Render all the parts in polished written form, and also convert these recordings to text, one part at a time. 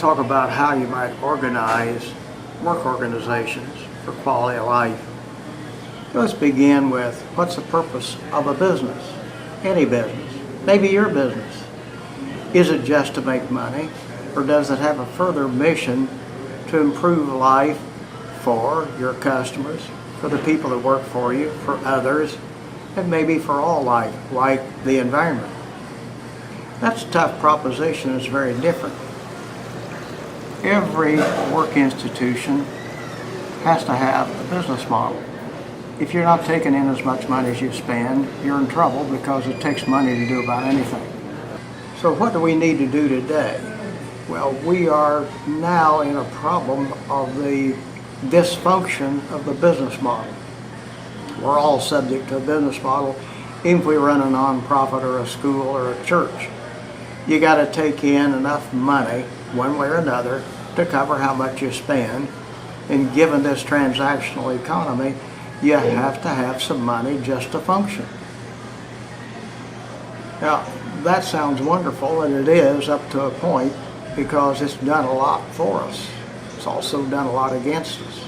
talk about how you might organize work organizations for quality of life. Let's begin with what's the purpose of a business, any business, maybe your business. Is it just to make money, or does it have a further mission to improve life for your customers, for the people that work for you, for others, and maybe for all life, like the environment? That's a tough proposition. It's very different. Every work institution has to have a business model. If you're not taking in as much money as you spend, you're in trouble because it takes money to do about anything. So what do we need to do today? Well, we are now in a problem of the dysfunction of the business model. We're all subject to a business model, even if we run a nonprofit or a school or a church. You got to take in enough money, one way or another, to cover how much you spend. And given this transactional economy, you have to have some money just to function. Now, that sounds wonderful, and it is up to a point, because it's done a lot for us. It's also done a lot against us.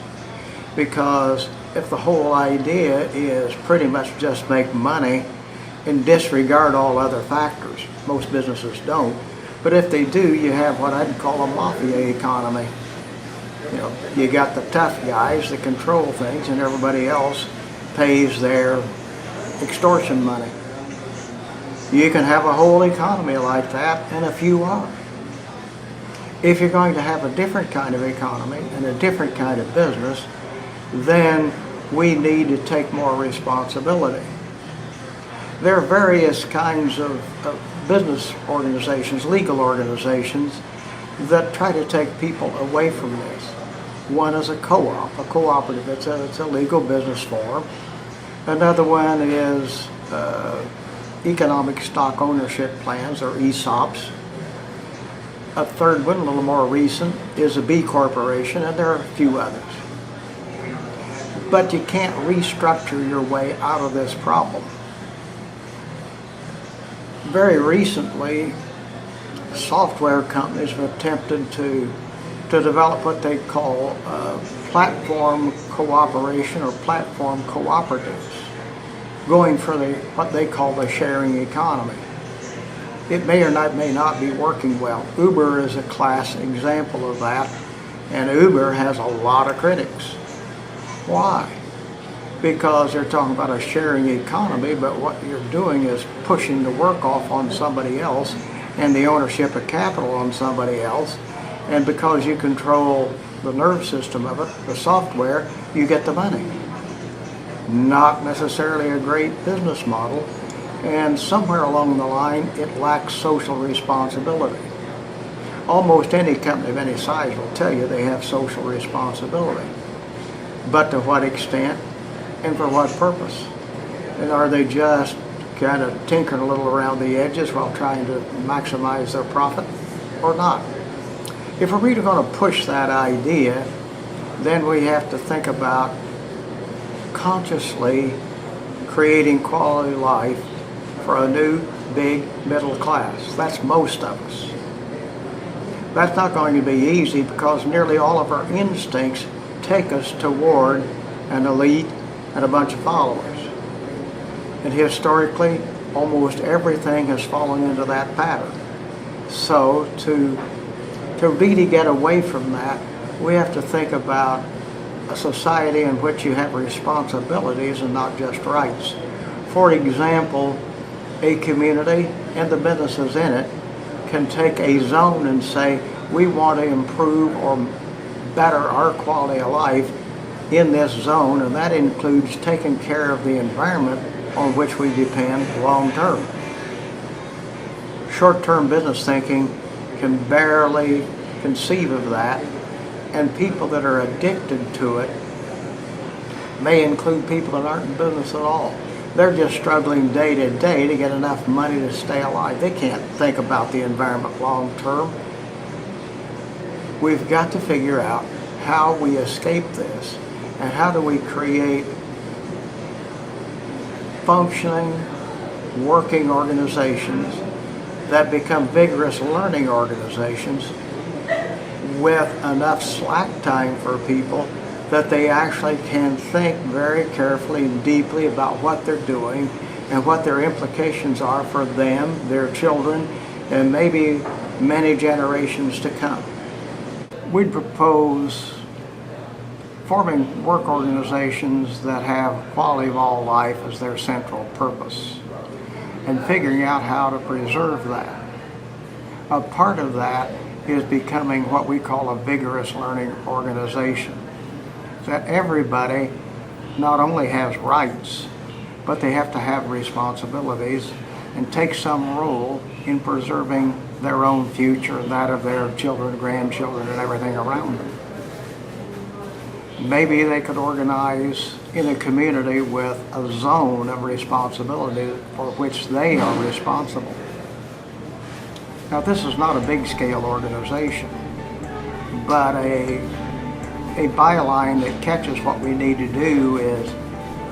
Because if the whole idea is pretty much just make money and disregard all other factors, most businesses don't, but if they do, you have what I'd call a mafia economy. You know, you got the tough guys that control things, and everybody else pays their extortion money. You can have a whole economy like that, and a few are. If you're going to have a different kind of economy and a different kind of business, then we need to take more responsibility. There are various kinds of business organizations, legal organizations, that try to take people away from this. One is a co-op, a cooperative. It's a legal business form. Another one is economic stock ownership plans, or ESOPs. A third one, a little more recent, is a B corporation, and there are a few others. But you can't restructure your way out of this problem. Very recently, software companies have attempted to develop what they call platform cooperation or platform cooperatives, going for what they call the sharing economy. It may or may not be working well. Uber is a class example of that, and Uber has a lot of critics. Why? Because they're talking about a sharing economy, but what you're doing is pushing the work off on somebody else and the ownership of capital on somebody else. And because you control the nerve system of it, the software, you get the money. Not necessarily a great business model, and somewhere along the line it lacks social responsibility. Almost any company of any size will tell you they have social responsibility. But to what extent and for what purpose? And are they just kind of tinkering a little around the edges while trying to maximize their profit, or not? If we're really going to push that idea, then we have to think about consciously creating quality life for a new big middle class. That's most of us. That's not going to be easy, because nearly all of our instincts take us toward an elite and a bunch of followers. And historically, almost everything has fallen into that pattern. So to really get away from that, we have to think about a society in which you have responsibilities and not just rights. For example, a community and the businesses in it can take a zone and say, we want to improve or better our quality of life in this zone, and that includes taking care of the environment on which we depend long term. Short-term business thinking can barely conceive of that, and people that are addicted to it may include people that aren't in business at all. They're just struggling day to day to get enough money to stay alive. They can't think about the environment long term. We've got to figure out how we escape this, and how do we create functioning, working organizations that become vigorous learning organizations with enough slack time for people that they actually can think very carefully and deeply about what they're doing and what their implications are for them, their children, and maybe many generations to come. We'd propose forming work organizations that have quality of all life as their central purpose and figuring out how to preserve that. A part of that is becoming what we call a vigorous learning organization. That everybody not only has rights, but they have to have responsibilities and take some role in preserving their own future and that of their children, grandchildren, and everything around them. Maybe they could organize in a community with a zone of responsibility for which they are responsible. Now, this is not a big scale organization, but a byline that catches what we need to do is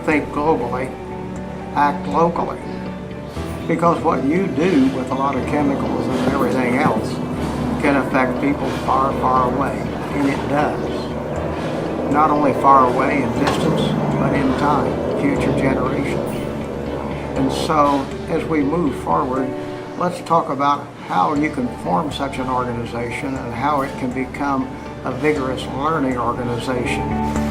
think globally, act locally. Because what you do with a lot of chemicals and everything else can affect people far, far away, and it does. Not only far away in distance, but in time, future generations. And so, as we move forward, let's talk about how you can form such an organization and how it can become a vigorous learning organization.